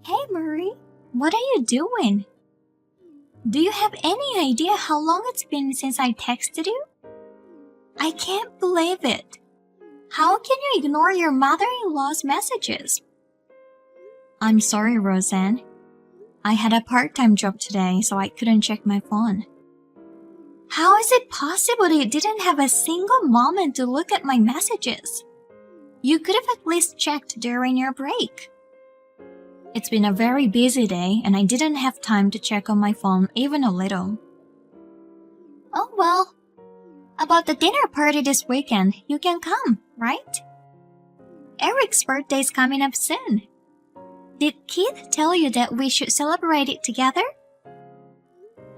Hey Murray, what are you doing? Do you have any idea how long it's been since I texted you? I can't believe it. How can you ignore your mother-in-law's messages? I'm sorry, Roseanne. I had a part-time job today, so I couldn't check my phone. How is it possible that you didn't have a single moment to look at my messages? You could have at least checked during your break. It's been a very busy day and I didn't have time to check on my phone even a little. Oh well, about the dinner party this weekend, you can come, right? Eric's birthday is coming up soon. Did Keith tell you that we should celebrate it together?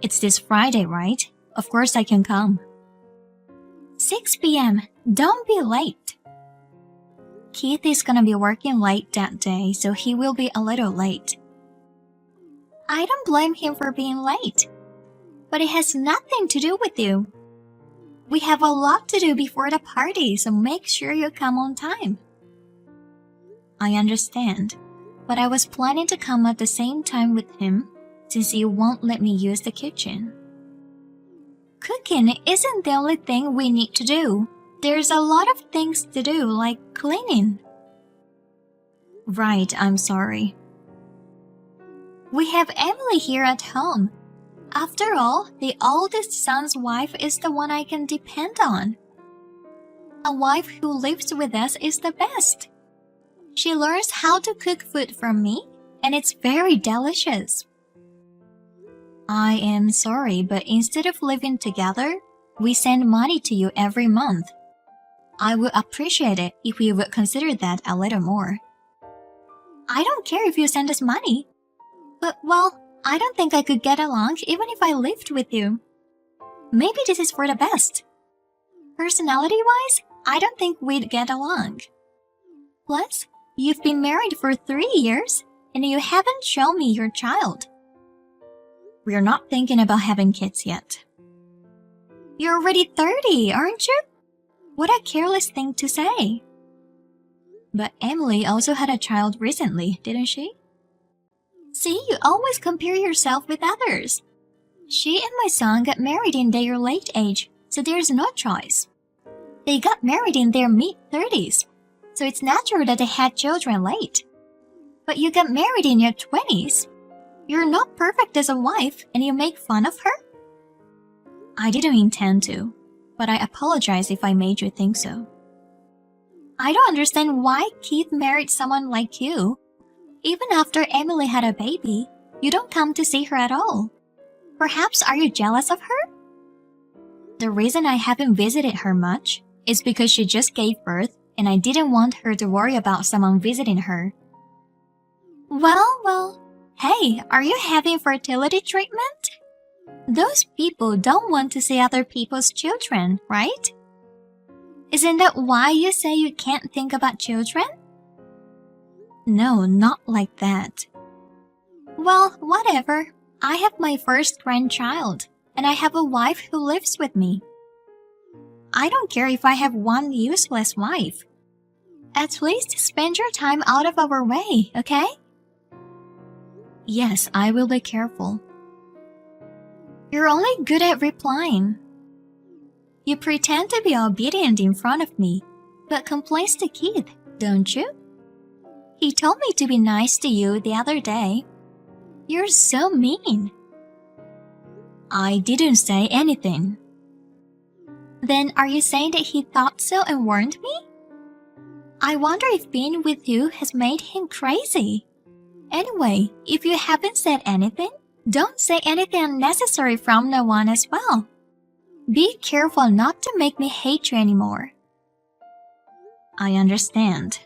It's this Friday, right? Of course I can come. 6 p.m. Don't be late. Keith is gonna be working late that day, so he will be a little late. I don't blame him for being late, but it has nothing to do with you. We have a lot to do before the party, so make sure you come on time. I understand, but I was planning to come at the same time with him since you won't let me use the kitchen. Cooking isn't the only thing we need to do. There's a lot of things to do, like cleaning. Right, I'm sorry. We have Emily here at home. After all, the oldest son's wife is the one I can depend on. A wife who lives with us is the best. She learns how to cook food from me, and it's very delicious. I am sorry, but instead of living together, we send money to you every month. I would appreciate it if you would consider that a little more. I don't care if you send us money. But, well, I don't think I could get along even if I lived with you. Maybe this is for the best. Personality-wise, I don't think we'd get along. Plus, you've been married for 3 years, and you haven't shown me your child. We're not thinking about having kids yet. You're already 30, aren't you? What a careless thing to say. But Emily also had a child recently, didn't she? See, you always compare yourself with others. She and my son got married in their late age, so there's no choice. They got married in their mid-30s, so it's natural that they had children late. But you got married in your 20s. You're not perfect as a wife, and you make fun of her? I didn't intend to, but I apologize if I made you think so. I don't understand why Keith married someone like you. Even after Emily had a baby, you don't come to see her at all. Perhaps are you jealous of her? The reason I haven't visited her much is because she just gave birth and I didn't want her to worry about someone visiting her. Well, hey, are you having fertility treatment? Those people don't want to see other people's children, right? Isn't that why you say you can't think about children? No, not like that. Well, whatever. I have my first grandchild, and I have a wife who lives with me. I don't care if I have one useless wife. At least spend your time out of our way, okay? Yes, I will be careful. You're only good at replying. You pretend to be obedient in front of me, but complains to Keith, don't you? He told me to be nice to you the other day. You're so mean. I didn't say anything. Then are you saying that he thought so and warned me? I wonder if being with you has made him crazy. Anyway, if you haven't said anything, don't say anything unnecessary from now on as well. Be careful not to make me hate you anymore. I understand.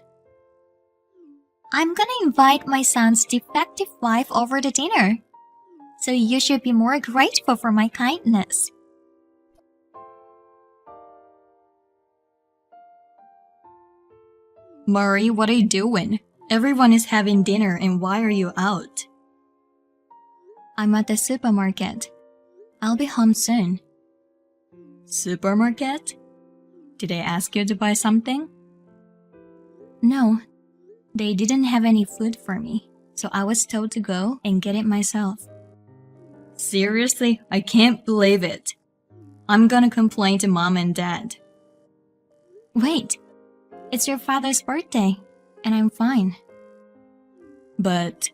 I'm gonna invite my son's defective wife over to dinner, so you should be more grateful for my kindness. Murray, what are you doing? Everyone is having dinner and why are you out? I'm at the supermarket. I'll be home soon. Supermarket? Did I ask you to buy something? No, they didn't have any food for me, so I was told to go and get it myself. Seriously? I can't believe it. I'm gonna complain to mom and dad. Wait, it's your father's birthday, and I'm fine. But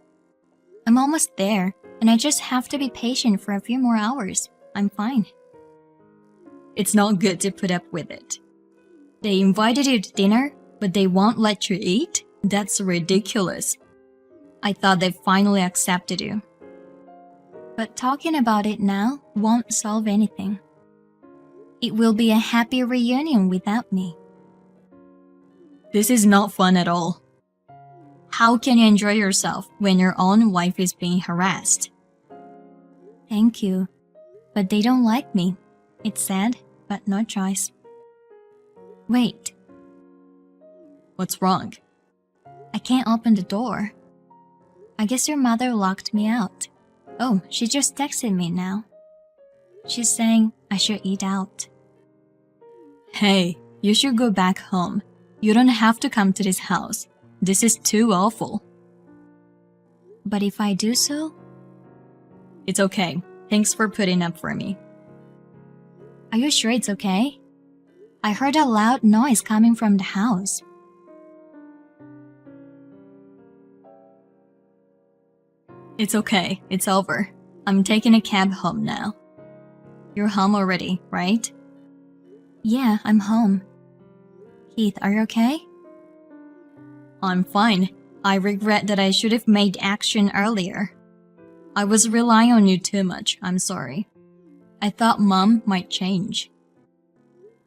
I'm almost there, and I just have to be patient for a few more hours. I'm fine. it's not good to put up with it. They invited you to dinner, but they won't let you eat? That's ridiculous. I thought they finally accepted you. But talking about it now won't solve anything. It will be a happy reunion without me. This is not fun at all. How can you enjoy yourself when your own wife is being harassed? Thank you, but they don't like me. It's sad, but no choice. Wait, What's wrong? I can't open the door. I guess your mother locked me out. Oh, she just texted me now. She's saying I should eat out. Hey, you should go back home. You don't have to come to this house. This is too awful. But if I do so, It's okay. Thanks for putting up for me. are you sure it's okay? I heard a loud noise coming from the house. It's okay. It's over. I'm taking a cab home now. You're home already, right? Yeah, I'm home. Keith, are you okay? I'm fine. I regret that I should have made action earlier. I was relying on you too much. I'm sorry. I thought Mom might change.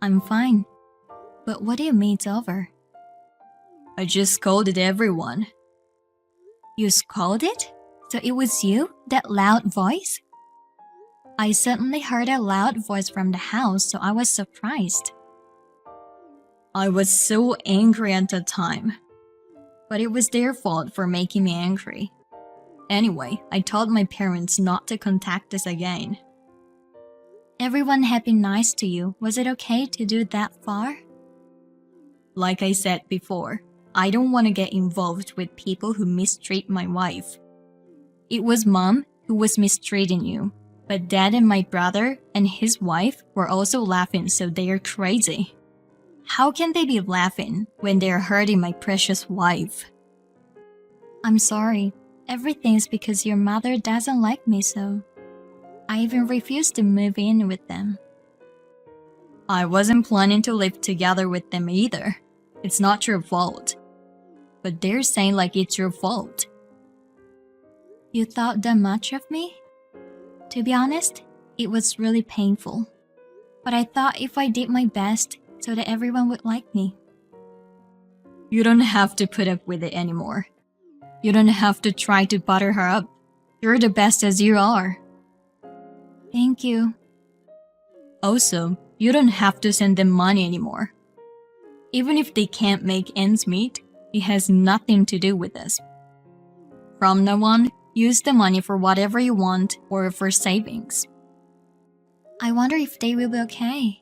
I'm fine. But what do you mean it's over? I just scolded everyone. You scolded? So it was you, that loud voice? I suddenly heard a loud voice from the house, so I was surprised. I was so angry at the time. But it was their fault for making me angry. Anyway, I told my parents not to contact us again. Everyone had been nice to you. Was it okay to do that far? Like I said before, I don't want to get involved with people who mistreat my wife. It was Mom who was mistreating you, but Dad and my brother and his wife were also laughing, so they are crazy. How can they be laughing when they are hurting my precious wife? I'm sorry. Everything's because your mother doesn't like me, so I even refused to move in with them. I wasn't planning to live together with them either. It's not your fault. But they're saying like it's your fault. You thought that much of me? To be honest, it was really painful. But I thought if I did my best so that everyone would like me. You don't have to put up with it anymore. You don't have to try to butter her up. You're the best as you are. Thank you. Also, you don't have to send them money anymore. Even if they can't make ends meet, it has nothing to do with us. From now on, use the money for whatever you want or for savings. I wonder if they will be okay.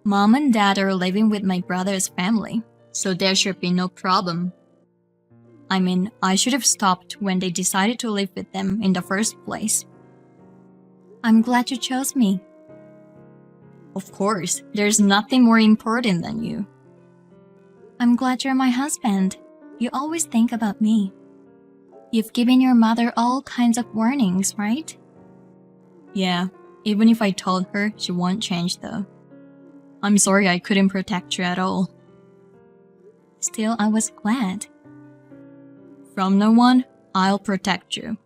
Mom and Dad are living with my brother's family, so there should be no problem. I mean, I should have stopped when they decided to live with them in the first place. I'm glad you chose me. Of course, there's nothing more important than you. I'm glad you're my husband. You always think about me. You've given your mother all kinds of warnings, right? Yeah, even if I told her, she won't change though. I'm sorry I couldn't protect you at all. Still, I was glad. From now on, I'll protect you.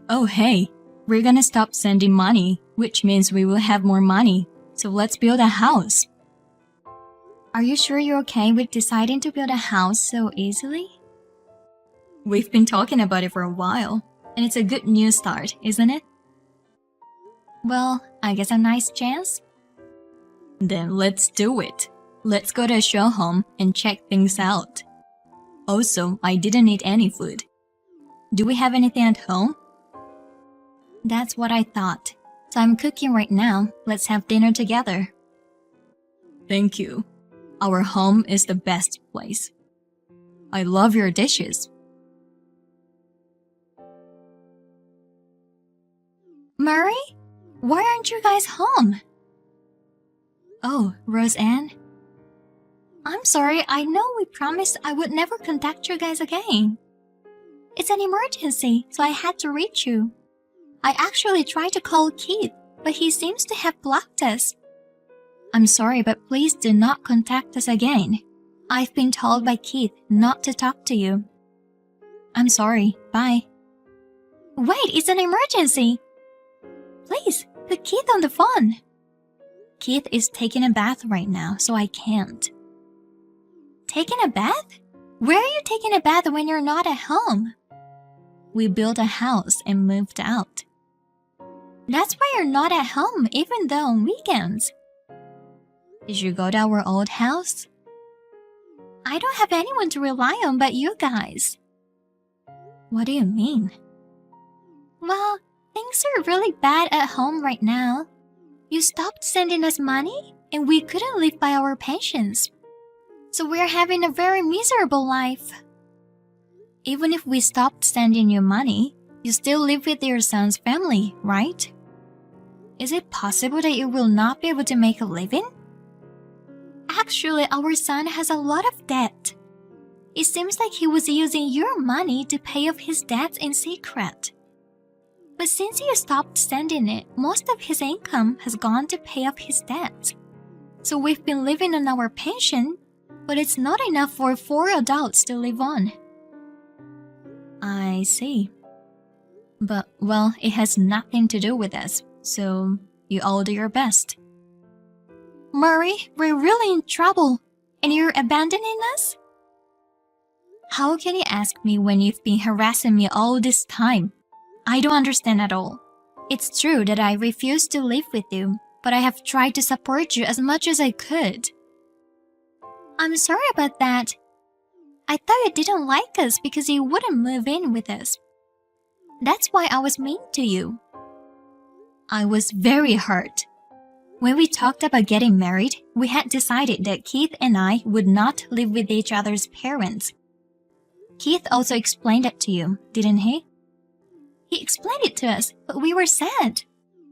Oh hey, we're gonna stop sending money, which means we will have more money. So let's build a house. Are you sure you're okay with deciding to build a house so easily? We've been talking about it for a while, and it's a good new start, isn't it? Well, I guess a nice chance. Then let's do it. Let's go to a show home and check things out. Also, I didn't eat any food. Do we have anything at home? That's what I thought. So I'm cooking right now. Let's have dinner together. Thank you. Our home is the best place. I love your dishes. Murray? Why aren't you guys home? Oh, Roseanne? I'm sorry, I know we promised I would never contact you guys again. It's an emergency, so I had to reach you. I actually tried to call Keith, but he seems to have blocked us. I'm sorry, but please do not contact us again. I've been told by Keith not to talk to you. I'm sorry, bye. Wait, it's an emergency. Please, put Keith on the phone. Keith is taking a bath right now, so I can't. Taking a bath? Where are you taking a bath when you're not at home? We built a house and moved out. That's why you're not at home, even though on weekends. Did you go to our old house? I don't have anyone to rely on but you guys. What do you mean? Well, things are really bad at home right now. You stopped sending us money, and we couldn't live by our pensions. So we're having a very miserable life. Even if we stopped sending you money, you still live with your son's family, right? Is it possible that you will not be able to make a living? Actually, our son has a lot of debt. It seems like he was using your money to pay off his debts in secret. But since you stopped sending it, most of his income has gone to pay off his debts. So we've been living on our pension, but it's not enough for 4 adults to live on. I see. But, well, it has nothing to do with us, so you all do your best. Murray, we're really in trouble, and you're abandoning us? How can you ask me when you've been harassing me all this time? I don't understand at all. It's true that I refuse to live with you, but I have tried to support you as much as I could. I'm sorry about that. I thought you didn't like us because you wouldn't move in with us. That's why I was mean to you. I was very hurt. When we talked about getting married, we had decided that Keith and I would not live with each other's parents. Keith also explained it to you, didn't he? He explained it to us, but we were sad.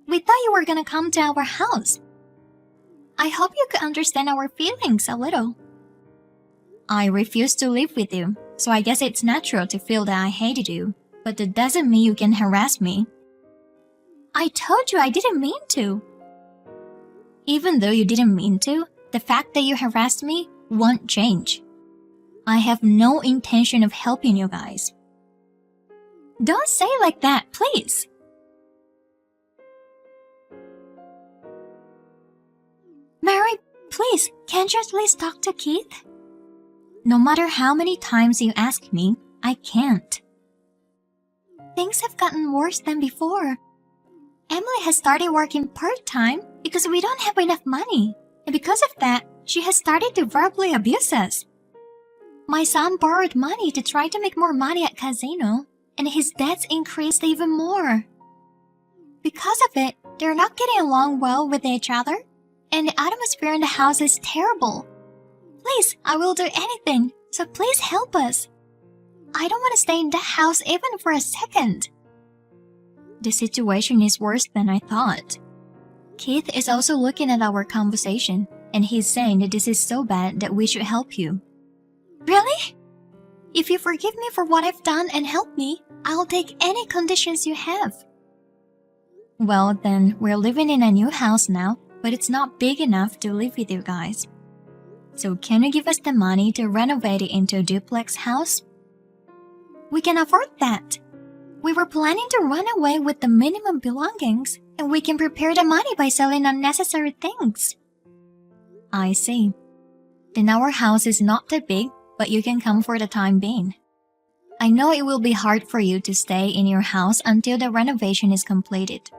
We thought you were gonna come to our house. I hope you could understand our feelings a little. I refused to live with you, so I guess it's natural to feel that I hated you, but that doesn't mean you can harass me. I told you I didn't mean to. Even though you didn't mean to, the fact that you harassed me won't change. I have no intention of helping you guys. Don't say it like that, please. Mary, please, can't you at least talk to Keith? No matter how many times you ask me, I can't. Things have gotten worse than before. Emily has started working part-time because we don't have enough money. And because of that, she has started to verbally abuse us. My son borrowed money to try to make more money at casino, and his debts increased even more. Because of it, they're not getting along well with each other, and the atmosphere in the house is terrible. Please, I will do anything, so please help us. I don't want to stay in that house even for a second. The situation is worse than I thought. Keith is also looking at our conversation, and he's saying that this is so bad that we should help you. Really? If you forgive me for what I've done and help me, I'll take any conditions you have. Well, then, we're living in a new house now, but it's not big enough to live with you guys. So can you give us the money to renovate it into a duplex house? We can afford that. We were planning to run away with the minimum belongings, and we can prepare the money by selling unnecessary things. I see. Then our house is not that big, but you can come for the time being. I know it will be hard for you to stay in your house until the renovation is completed.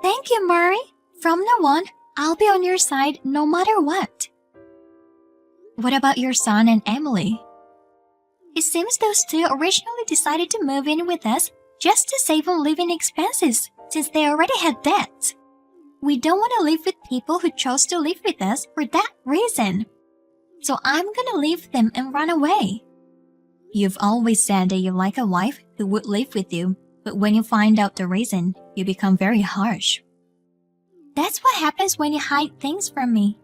Thank you, Murray. From now on, I'll be on your side no matter what. What about your son and Emily? It seems those two originally decided to move in with us just to save on living expenses, since they already had debts. We don't want to live with people who chose to live with us for that reason. So I'm gonna leave them and run away. You've always said that you like a wife who would live with you, But when you find out the reason, you become very harsh. That's what happens when you hide things from me.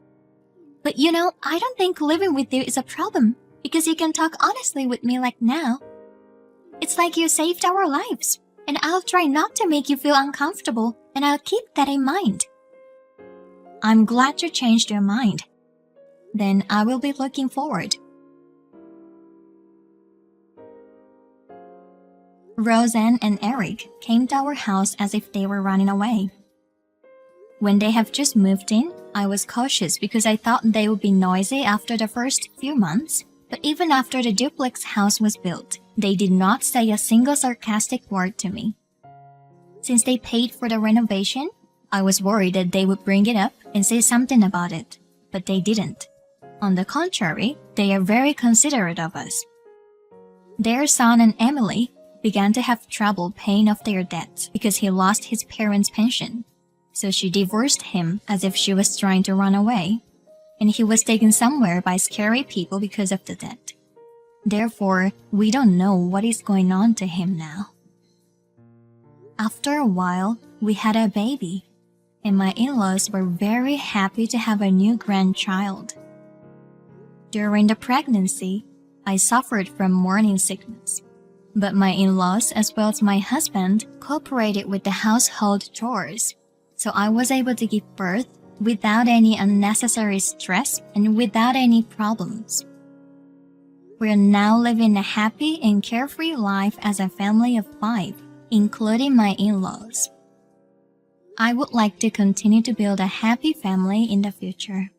But you know, I don't think living with you is a problem because you can talk honestly with me like now. It's like you saved our lives, and I'll try not to make you feel uncomfortable, and I'll keep that in mind. I'm glad you changed your mind. Then I will be looking forward. Roseanne and Eric came to our house as if they were running away. When they have just moved in, I was cautious because I thought they would be noisy after the first few months, but even after the duplex house was built, they did not say a single sarcastic word to me. Since they paid for the renovation, I was worried that they would bring it up and say something about it, but they didn't. On the contrary, they are very considerate of us. Their son and Emily began to have trouble paying off their debts because he lost his parents' pension. So she divorced him as if she was trying to run away, and he was taken somewhere by scary people because of the debt. Therefore, we don't know what is going on to him now. After a while, we had a baby, and my in-laws were very happy to have a new grandchild. During the pregnancy, I suffered from morning sickness, but my in-laws as well as my husband cooperated with the household chores, so I was able to give birth without any unnecessary stress and without any problems. We are now living a happy and carefree life as a family of 5, including my in-laws. I would like to continue to build a happy family in the future.